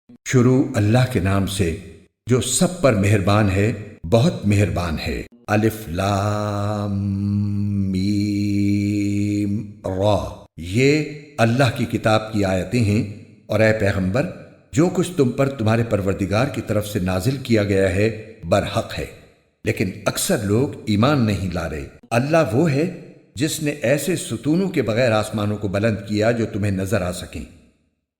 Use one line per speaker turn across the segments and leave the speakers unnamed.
شروع اللہ کے نام سے جو سب پر مہربان ہے، بہت مہربان ہے۔ الف لام میم را، یہ اللہ کی کتاب کی آیتیں ہیں، اور اے پیغمبر جو کچھ تم پر تمہارے پروردگار کی طرف سے نازل کیا گیا ہے برحق ہے، لیکن اکثر لوگ ایمان نہیں لا رہے۔ اللہ وہ ہے جس نے ایسے ستونوں کے بغیر آسمانوں کو بلند کیا جو تمہیں نظر آ سکیں،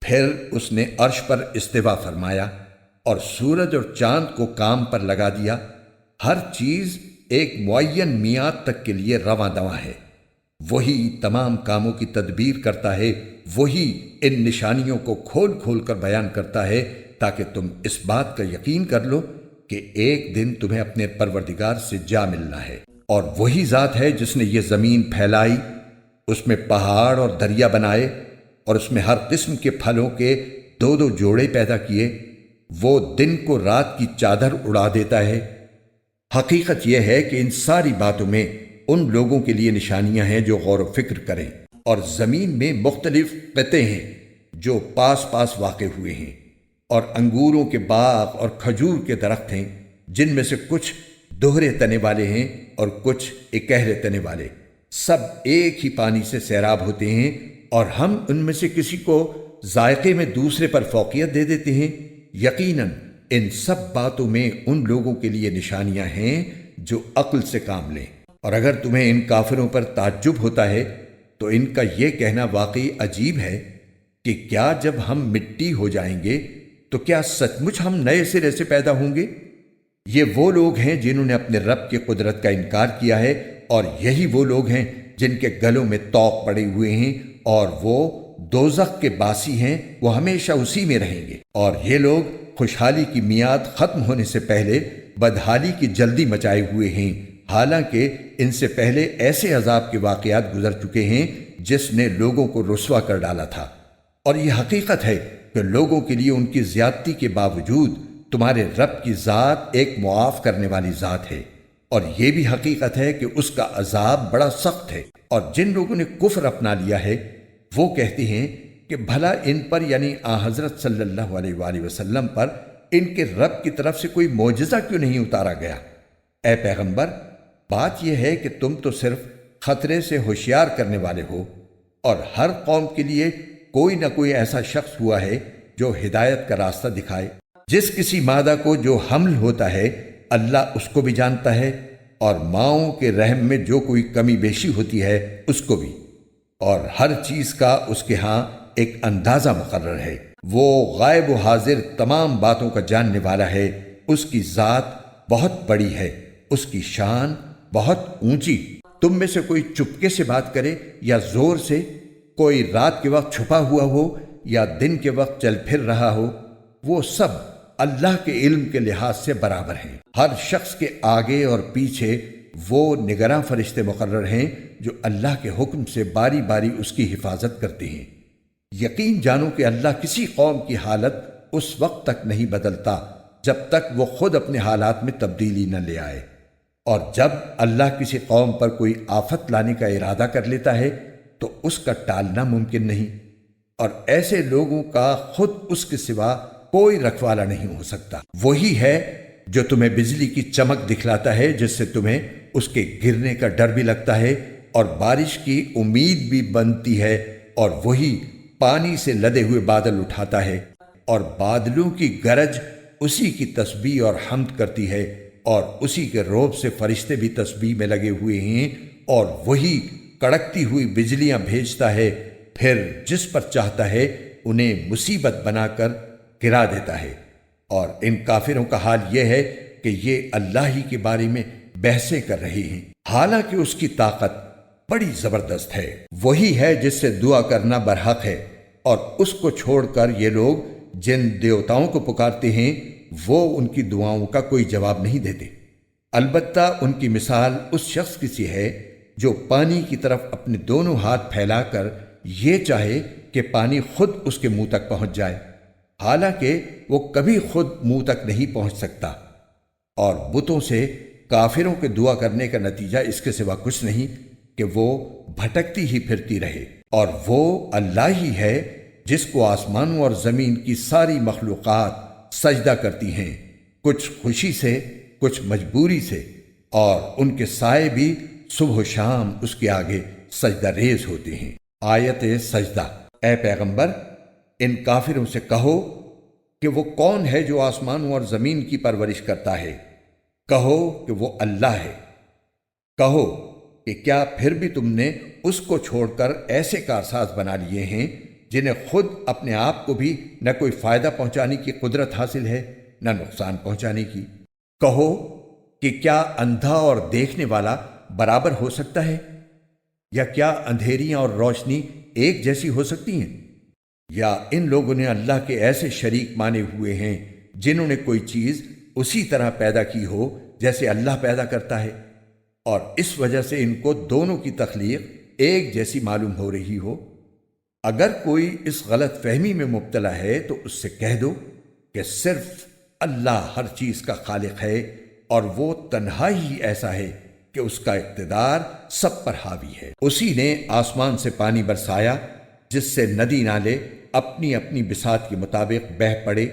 پھر اس نے عرش پر استوا فرمایا اور سورج اور چاند کو کام پر لگا دیا۔ ہر چیز ایک معین میعاد تک کے لیے رواں دواں ہے۔ وہی تمام کاموں کی تدبیر کرتا ہے، وہی ان نشانیوں کو کھول کھول کر بیان کرتا ہے تاکہ تم اس بات کا یقین کر لو کہ ایک دن تمہیں اپنے پروردگار سے جا ملنا ہے۔ اور وہی ذات ہے جس نے یہ زمین پھیلائی، اس میں پہاڑ اور دریا بنائے، اور اس میں ہر قسم کے پھلوں کے دو دو جوڑے پیدا کیے۔ وہ دن کو رات کی چادر اڑا دیتا ہے۔ حقیقت یہ ہے کہ ان ساری باتوں میں ان لوگوں کے لیے نشانیاں ہیں جو غور و فکر کریں۔ اور زمین میں مختلف قطعے ہیں جو پاس پاس واقع ہوئے ہیں، اور انگوروں کے باغ اور کھجور کے درخت ہیں جن میں سے کچھ دوہرے تنے والے ہیں اور کچھ اکہرے تنے والے، سب ایک ہی پانی سے سیراب ہوتے ہیں، اور ہم ان میں سے کسی کو ذائقے میں دوسرے پر فوقیت دے دیتے ہیں۔ یقیناً ان سب باتوں میں ان لوگوں کے لیے نشانیاں ہیں جو عقل سے کام لیں۔ اور اگر تمہیں ان کافروں پر تعجب ہوتا ہے تو ان کا یہ کہنا واقعی عجیب ہے کہ کیا جب ہم مٹی ہو جائیں گے تو کیا سچ مچ ہم نئے سرے سے پیدا ہوں گے؟ یہ وہ لوگ ہیں جنہوں نے اپنے رب کی قدرت کا انکار کیا ہے، اور یہی وہ لوگ ہیں جن کے گلوں میں طوق پڑے ہوئے ہیں، اور وہ دوزخ کے باسی ہیں، وہ ہمیشہ اسی میں رہیں گے۔ اور یہ لوگ خوشحالی کی میعاد ختم ہونے سے پہلے بدحالی کی جلدی مچائے ہوئے ہیں، حالانکہ ان سے پہلے ایسے عذاب کے واقعات گزر چکے ہیں جس نے لوگوں کو رسوا کر ڈالا تھا۔ اور یہ حقیقت ہے کہ لوگوں کے لیے ان کی زیادتی کے باوجود تمہارے رب کی ذات ایک معاف کرنے والی ذات ہے، اور یہ بھی حقیقت ہے کہ اس کا عذاب بڑا سخت ہے۔ اور جن لوگوں نے کفر اپنا لیا ہے وہ کہتے ہیں کہ بھلا ان پر یعنی حضرت صلی اللہ علیہ وآلہ وسلم پر ان کے رب کی طرف سے کوئی معجزہ کیوں نہیں اتارا گیا؟ اے پیغمبر، بات یہ ہے کہ تم تو صرف خطرے سے ہوشیار کرنے والے ہو، اور ہر قوم کے لیے کوئی نہ کوئی ایسا شخص ہوا ہے جو ہدایت کا راستہ دکھائے۔ جس کسی مادہ کو جو حمل ہوتا ہے اللہ اس کو بھی جانتا ہے، اور ماؤں کے رحم میں جو کوئی کمی بیشی ہوتی ہے اس کو بھی، اور ہر چیز کا اس کے ہاں ایک اندازہ مقرر ہے۔ وہ غائب و حاضر تمام باتوں کا جاننے والا ہے۔ اس کی ذات بہت بڑی ہے، اس کی شان بہت اونچی۔ تم میں سے کوئی چپکے سے بات کرے یا زور سے، کوئی رات کے وقت چھپا ہوا ہو یا دن کے وقت چل پھر رہا ہو، وہ سب اللہ کے علم کے لحاظ سے برابر ہیں۔ ہر شخص کے آگے اور پیچھے وہ نگراں فرشتے مقرر ہیں جو اللہ کے حکم سے باری باری اس کی حفاظت کرتے ہیں۔ یقین جانو کہ اللہ کسی قوم کی حالت اس وقت تک نہیں بدلتا جب تک وہ خود اپنے حالات میں تبدیلی نہ لے آئے، اور جب اللہ کسی قوم پر کوئی آفت لانے کا ارادہ کر لیتا ہے تو اس کا ٹالنا ممکن نہیں، اور ایسے لوگوں کا خود اس کے سوا کوئی رکھوالا نہیں ہو سکتا۔ وہی ہے جو تمہیں بجلی کی چمک دکھلاتا ہے جس سے تمہیں اس کے گرنے کا ڈر بھی لگتا ہے اور بارش کی امید بھی بنتی ہے، اور وہی پانی سے لدے ہوئے بادل اٹھاتا ہے، اور بادلوں کی گرج اسی کی تسبیح اور حمد کرتی ہے، اور اسی کے روب سے فرشتے بھی تسبیح میں لگے ہوئے ہیں، اور وہی کڑکتی ہوئی بجلیاں بھیجتا ہے، پھر جس پر چاہتا ہے انہیں مصیبت بنا کر گرا دیتا ہے۔ اور ان کافروں کا حال یہ ہے کہ یہ اللہ ہی کے بارے میں بحثیں کر رہے ہیں، حالانکہ اس کی طاقت بڑی زبردست ہے۔ وہی ہے جس سے دعا کرنا برحق ہے، اور اس کو چھوڑ کر یہ لوگ جن دیوتاؤں کو پکارتے ہیں وہ ان کی دعاؤں کا کوئی جواب نہیں دیتے۔ البتہ ان کی مثال اس شخص کی سی ہے جو پانی کی طرف اپنے دونوں ہاتھ پھیلا کر یہ چاہے کہ پانی خود اس کے منہ تک پہنچ جائے، حالانکہ وہ کبھی خود منہ تک نہیں پہنچ سکتا۔ اور بتوں سے کافروں کے دعا کرنے کا نتیجہ اس کے سوا کچھ نہیں کہ وہ بھٹکتی ہی پھرتی رہے، اور وہ اللہ ہی ہے جس کو آسمانوں اور زمین کی ساری مخلوقات سجدہ کرتی ہیں، کچھ خوشی سے، کچھ مجبوری سے، اور ان کے سائے بھی صبح و شام اس کے آگے سجدہ ریز ہوتے ہیں۔ آیت سجدہ۔ اے پیغمبر، ان کافروں سے کہو کہ وہ کون ہے جو آسمانوں اور زمین کی پرورش کرتا ہے؟ کہو کہ وہ اللہ ہے۔ کہو کہ کیا پھر بھی تم نے اس کو چھوڑ کر ایسے کارساز بنا لیے ہیں جنہیں خود اپنے آپ کو بھی نہ کوئی فائدہ پہنچانے کی قدرت حاصل ہے نہ نقصان پہنچانے کی؟ کہو کہ کیا اندھا اور دیکھنے والا برابر ہو سکتا ہے؟ یا کیا اندھیریاں اور روشنی ایک جیسی ہو سکتی ہیں؟ یا ان لوگوں نے اللہ کے ایسے شریک مانے ہوئے ہیں جنہوں نے کوئی چیز اسی طرح پیدا کی ہو جیسے اللہ پیدا کرتا ہے، اور اس وجہ سے ان کو دونوں کی تخلیق ایک جیسی معلوم ہو رہی ہو؟ اگر کوئی اس غلط فہمی میں مبتلا ہے تو اس سے کہہ دو کہ صرف اللہ ہر چیز کا خالق ہے، اور وہ تنہا ہی ایسا ہے کہ اس کا اقتدار سب پر حاوی ہے۔ اسی نے آسمان سے پانی برسایا جس سے ندی نالے اپنی اپنی بساط کے مطابق بہہ پڑے،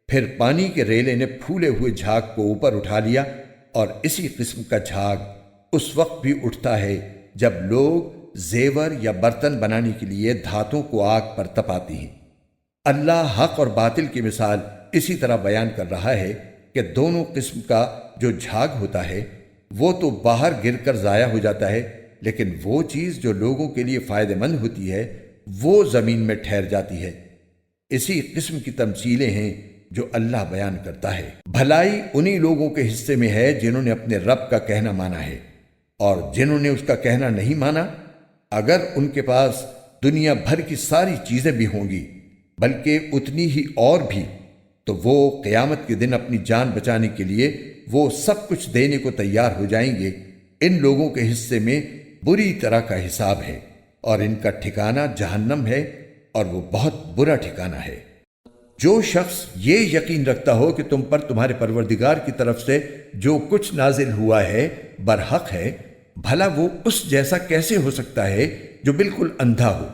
پھر پانی کے ریلے نے پھولے ہوئے جھاگ کو اوپر اٹھا لیا، اور اسی قسم کا جھاگ اس وقت بھی اٹھتا ہے جب لوگ زیور یا برتن بنانے کے لیے دھاتوں کو آگ پر تپاتے ہیں۔ اللہ حق اور باطل کی مثال اسی طرح بیان کر رہا ہے کہ دونوں قسم کا جو جھاگ ہوتا ہے وہ تو باہر گر کر ضائع ہو جاتا ہے، لیکن وہ چیز جو لوگوں کے لیے فائدہ مند ہوتی ہے وہ زمین میں ٹھہر جاتی ہے۔ اسی قسم کی تمثیلیں ہیں جو اللہ بیان کرتا ہے۔ بھلائی انہی لوگوں کے حصے میں ہے جنہوں نے اپنے رب کا کہنا مانا ہے، اور جنہوں نے اس کا کہنا نہیں مانا، اگر ان کے پاس دنیا بھر کی ساری چیزیں بھی ہوں گی بلکہ اتنی ہی اور بھی، تو وہ قیامت کے دن اپنی جان بچانے کے لیے وہ سب کچھ دینے کو تیار ہو جائیں گے۔ ان لوگوں کے حصے میں بری طرح کا حساب ہے، اور ان کا ٹھکانہ جہنم ہے، اور وہ بہت برا ٹھکانہ ہے۔ جو شخص یہ یقین رکھتا ہو کہ تم پر تمہارے پروردگار کی طرف سے جو کچھ نازل ہوا ہے برحق ہے، بھلا وہ اس جیسا کیسے ہو سکتا ہے جو بالکل اندھا ہو؟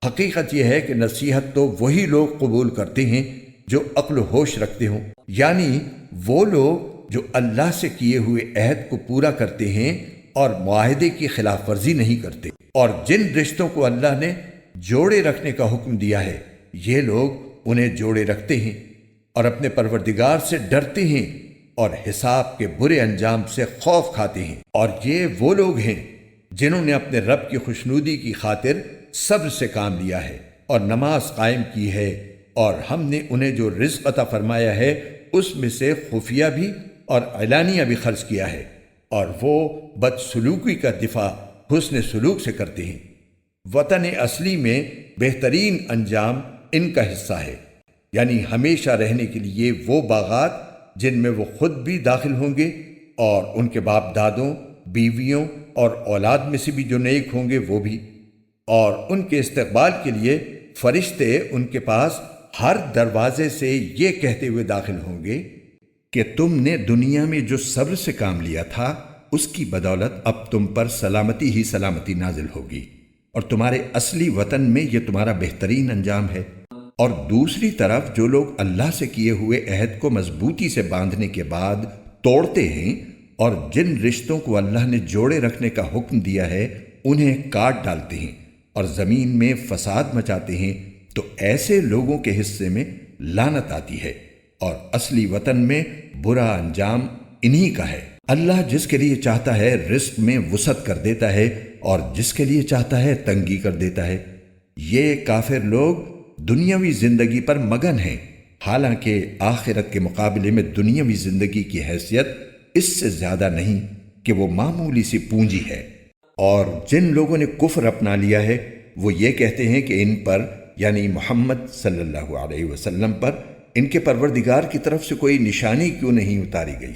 حقیقت یہ ہے کہ نصیحت تو وہی لوگ قبول کرتے ہیں جو عقل و ہوش رکھتے ہوں، یعنی وہ لوگ جو اللہ سے کیے ہوئے عہد کو پورا کرتے ہیں اور معاہدے کی خلاف ورزی نہیں کرتے، اور جن رشتوں کو اللہ نے جوڑے رکھنے کا حکم دیا ہے یہ لوگ انہیں جوڑے رکھتے ہیں اور اپنے پروردگار سے ڈرتے ہیں اور حساب کے برے انجام سے خوف کھاتے ہیں۔ اور یہ وہ لوگ ہیں جنہوں نے اپنے رب کی خوشنودی کی خاطر صبر سے کام لیا ہے اور نماز قائم کی ہے، اور ہم نے انہیں جو رزق عطا فرمایا ہے اس میں سے خفیہ بھی اور علانیہ بھی خرچ کیا ہے، اور وہ بدسلوکی کا دفاع حسن سلوک سے کرتے ہیں۔ وطن اصلی میں بہترین انجام ان کا حصہ ہے، یعنی ہمیشہ رہنے کے لیے وہ باغات جن میں وہ خود بھی داخل ہوں گے، اور ان کے باپ دادوں، بیویوں اور اولاد میں سے بھی جو نیک ہوں گے وہ بھی، اور ان کے استقبال کے لیے فرشتے ان کے پاس ہر دروازے سے یہ کہتے ہوئے داخل ہوں گے کہ تم نے دنیا میں جو صبر سے کام لیا تھا اس کی بدولت اب تم پر سلامتی ہی سلامتی نازل ہوگی، اور تمہارے اصلی وطن میں یہ تمہارا بہترین انجام ہے۔ اور دوسری طرف جو لوگ اللہ سے کیے ہوئے عہد کو مضبوطی سے باندھنے کے بعد توڑتے ہیں اور جن رشتوں کو اللہ نے جوڑے رکھنے کا حکم دیا ہے انہیں کاٹ ڈالتے ہیں اور زمین میں فساد مچاتے ہیں، تو ایسے لوگوں کے حصے میں لعنت آتی ہے، اور اصلی وطن میں برا انجام انہی کا ہے۔ اللہ جس کے لیے چاہتا ہے رزق میں وسعت کر دیتا ہے، اور جس کے لیے چاہتا ہے تنگی کر دیتا ہے۔ یہ کافر لوگ دنیاوی زندگی پر مگن ہیں، حالانکہ آخرت کے مقابلے میں دنیاوی زندگی کی حیثیت اس سے زیادہ نہیں کہ وہ معمولی سی پونجی ہے۔ اور جن لوگوں نے کفر اپنا لیا ہے وہ یہ کہتے ہیں کہ ان پر، یعنی محمد صلی اللہ علیہ وسلم پر، ان کے پروردگار کی طرف سے کوئی نشانی کیوں نہیں اتاری گئی؟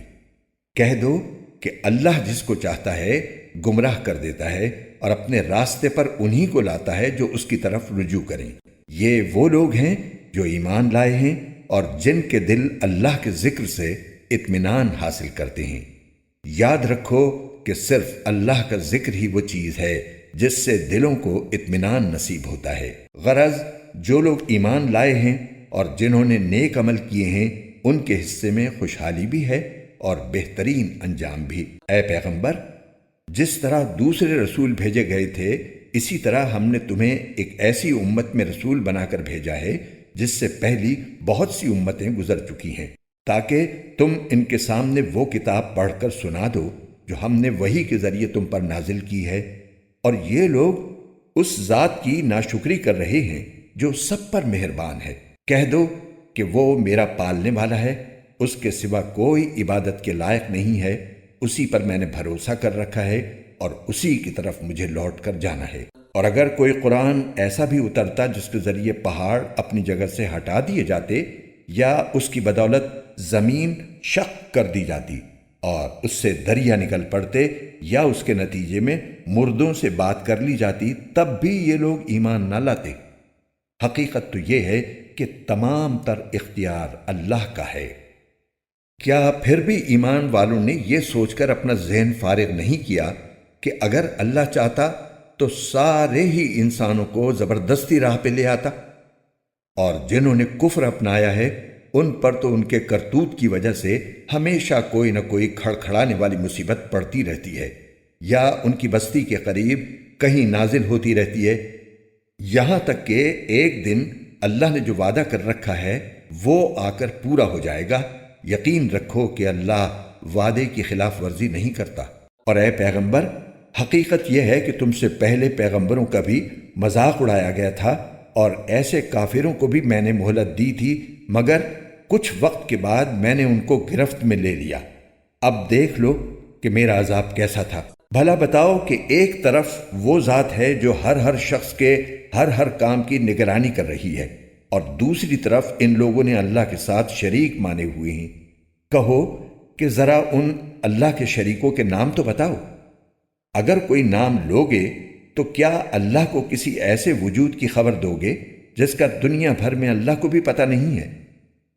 کہہ دو کہ اللہ جس کو چاہتا ہے گمراہ کر دیتا ہے اور اپنے راستے پر انہی کو لاتا ہے جو اس کی طرف رجوع کریں۔ یہ وہ لوگ ہیں جو ایمان لائے ہیں اور جن کے دل اللہ کے ذکر سے اطمینان حاصل کرتے ہیں۔ یاد رکھو کہ صرف اللہ کا ذکر ہی وہ چیز ہے جس سے دلوں کو اطمینان نصیب ہوتا ہے۔ غرض جو لوگ ایمان لائے ہیں اور جنہوں نے نیک عمل کیے ہیں ان کے حصے میں خوشحالی بھی ہے اور بہترین انجام بھی۔ اے پیغمبر، جس طرح دوسرے رسول بھیجے گئے تھے اسی طرح ہم نے تمہیں ایک ایسی امت میں رسول بنا کر بھیجا ہے جس سے پہلی بہت سی امتیں گزر چکی ہیں، تاکہ تم ان کے سامنے وہ کتاب پڑھ کر سنا دو جو ہم نے وحی کے ذریعے تم پر نازل کی ہے، اور یہ لوگ اس ذات کی ناشکری کر رہے ہیں جو سب پر مہربان ہے۔ کہہ دو کہ وہ میرا پالنے والا ہے، اس کے سوا کوئی عبادت کے لائق نہیں ہے، اسی پر میں نے بھروسہ کر رکھا ہے اور اسی کی طرف مجھے لوٹ کر جانا ہے۔ اور اگر کوئی قرآن ایسا بھی اترتا جس کے ذریعے پہاڑ اپنی جگہ سے ہٹا دیے جاتے یا اس کی بدولت زمین شق کر دی جاتی اور اس سے دریا نکل پڑتے یا اس کے نتیجے میں مردوں سے بات کر لی جاتی، تب بھی یہ لوگ ایمان نہ لاتے۔ حقیقت تو یہ ہے کہ تمام تر اختیار اللہ کا ہے۔ کیا پھر بھی ایمان والوں نے یہ سوچ کر اپنا ذہن فارغ نہیں کیا کہ اگر اللہ چاہتا تو سارے ہی انسانوں کو زبردستی راہ پہ لے آتا؟ اور جنہوں نے کفر اپنایا ہے ان پر تو ان کے کرتوت کی وجہ سے ہمیشہ کوئی نہ کوئی کھڑکھڑانے والی مصیبت پڑتی رہتی ہے، یا ان کی بستی کے قریب کہیں نازل ہوتی رہتی ہے، یہاں تک کہ ایک دن اللہ نے جو وعدہ کر رکھا ہے وہ آ کر پورا ہو جائے گا۔ یقین رکھو کہ اللہ وعدے کی خلاف ورزی نہیں کرتا۔ اور اے پیغمبر، حقیقت یہ ہے کہ تم سے پہلے پیغمبروں کا بھی مذاق اڑایا گیا تھا، اور ایسے کافروں کو بھی میں نے مہلت دی تھی، مگر کچھ وقت کے بعد میں نے ان کو گرفت میں لے لیا۔ اب دیکھ لو کہ میرا عذاب کیسا تھا۔ بھلا بتاؤ کہ ایک طرف وہ ذات ہے جو ہر شخص کے ہر کام کی نگرانی کر رہی ہے، اور دوسری طرف ان لوگوں نے اللہ کے ساتھ شریک مانے ہوئے ہیں۔ کہو کہ ذرا ان اللہ کے شریکوں کے نام تو بتاؤ۔ اگر کوئی نام لوگے تو کیا اللہ کو کسی ایسے وجود کی خبر دو گے جس کا دنیا بھر میں اللہ کو بھی پتہ نہیں ہے؟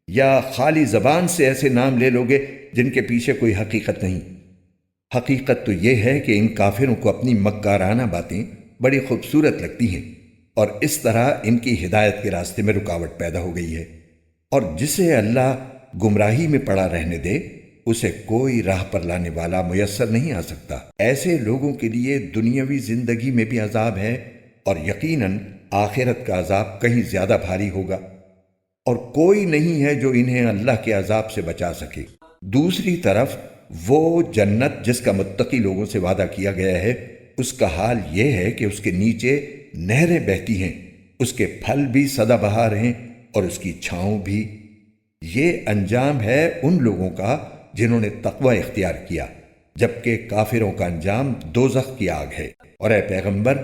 یا خالی زبان سے ایسے نام لے لوگے جن کے پیچھے کوئی حقیقت نہیں؟ حقیقت تو یہ ہے کہ ان کافروں کو اپنی مکارانہ باتیں بڑی خوبصورت لگتی ہیں، اور اس طرح ان کی ہدایت کے راستے میں رکاوٹ پیدا ہو گئی ہے، اور جسے اللہ گمراہی میں پڑا رہنے دے اسے کوئی راہ پر لانے والا میسر نہیں آ سکتا۔ ایسے لوگوں کے لیے دنیاوی زندگی میں بھی عذاب ہے، اور یقیناً آخرت کا عذاب کہیں زیادہ بھاری ہوگا، اور کوئی نہیں ہے جو انہیں اللہ کے عذاب سے بچا سکے۔ دوسری طرف وہ جنت جس کا متقی لوگوں سے وعدہ کیا گیا ہے، اس کا حال یہ ہے کہ اس کے نیچے نہریں بہتی ہیں، اس کے پھل بھی سدا بہار ہیں اور اس کی چھاؤں بھی۔ یہ انجام ہے ان لوگوں کا جنہوں نے تقوی اختیار کیا، جبکہ کافروں کا انجام دوزخ کی آگ ہے۔ اور اے پیغمبر،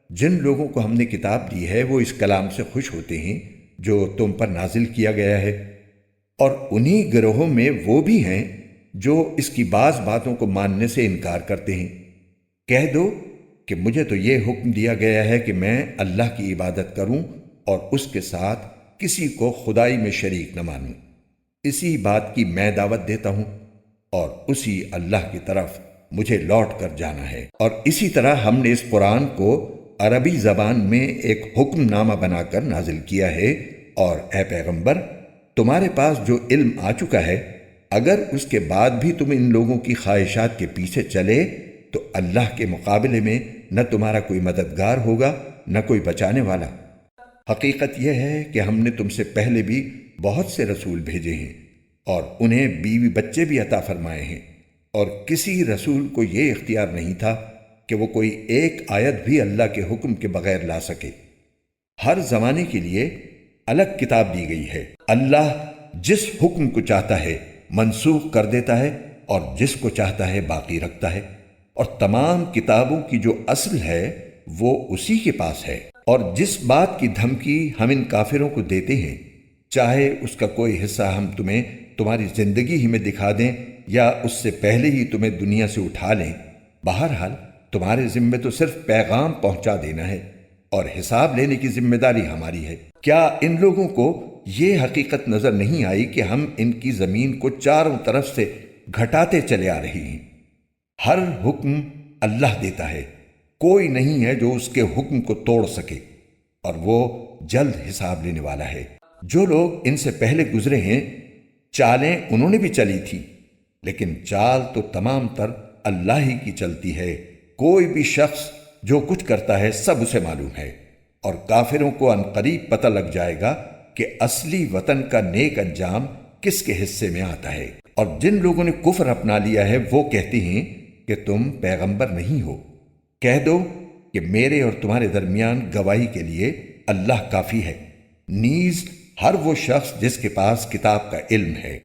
جن لوگوں کو ہم نے کتاب دی ہے وہ اس کلام سے خوش ہوتے ہیں جو تم پر نازل کیا گیا ہے، اور انہی گروہوں میں وہ بھی ہیں جو اس کی بعض باتوں کو ماننے سے انکار کرتے ہیں۔ کہہ دو کہ مجھے تو یہ حکم دیا گیا ہے کہ میں اللہ کی عبادت کروں اور اس کے ساتھ کسی کو خدائی میں شریک نہ مانوں۔ اسی بات کی میں دعوت دیتا ہوں، اور اسی اللہ کی طرف مجھے لوٹ کر جانا ہے۔ اور اسی طرح ہم نے اس قرآن کو عربی زبان میں ایک حکم نامہ بنا کر نازل کیا ہے، اور اے پیغمبر، تمہارے پاس جو علم آ چکا ہے، اگر اس کے بعد بھی تم ان لوگوں کی خواہشات کے پیچھے چلے تو اللہ کے مقابلے میں نہ تمہارا کوئی مددگار ہوگا نہ کوئی بچانے والا۔ حقیقت یہ ہے کہ ہم نے تم سے پہلے بھی بہت سے رسول بھیجے ہیں اور انہیں بیوی بچے بھی عطا فرمائے ہیں، اور کسی رسول کو یہ اختیار نہیں تھا کہ وہ کوئی ایک آیت بھی اللہ کے حکم کے بغیر لا سکے۔ ہر زمانے کے لیے الگ کتاب دی گئی ہے۔ اللہ جس حکم کو چاہتا ہے منسوخ کر دیتا ہے اور جس کو چاہتا ہے باقی رکھتا ہے، اور تمام کتابوں کی جو اصل ہے وہ اسی کے پاس ہے۔ اور جس بات کی دھمکی ہم ان کافروں کو دیتے ہیں، چاہے اس کا کوئی حصہ ہم تمہیں تمہاری زندگی ہی میں دکھا دیں یا اس سے پہلے ہی تمہیں دنیا سے اٹھا لیں، بہرحال تمہارے ذمے تو صرف پیغام پہنچا دینا ہے، اور حساب لینے کی ذمہ داری ہماری ہے۔ کیا ان لوگوں کو یہ حقیقت نظر نہیں آئی کہ ہم ان کی زمین کو چاروں طرف سے گھٹاتے چلے آ رہے ہیں؟ ہر حکم اللہ دیتا ہے، کوئی نہیں ہے جو اس کے حکم کو توڑ سکے، اور وہ جلد حساب لینے والا ہے۔ جو لوگ ان سے پہلے گزرے ہیں چالیں انہوں نے بھی چلی تھی، لیکن چال تو تمام تر اللہ ہی کی چلتی ہے۔ کوئی بھی شخص جو کچھ کرتا ہے سب اسے معلوم ہے، اور کافروں کو عنقریب پتہ لگ جائے گا کہ اصلی وطن کا نیک انجام کس کے حصے میں آتا ہے۔ اور جن لوگوں نے کفر اپنا لیا ہے وہ کہتے ہیں کہ تم پیغمبر نہیں ہو۔ کہہ دو کہ میرے اور تمہارے درمیان گواہی کے لیے اللہ کافی ہے، نیز ہر وہ شخص جس کے پاس کتاب کا علم ہے۔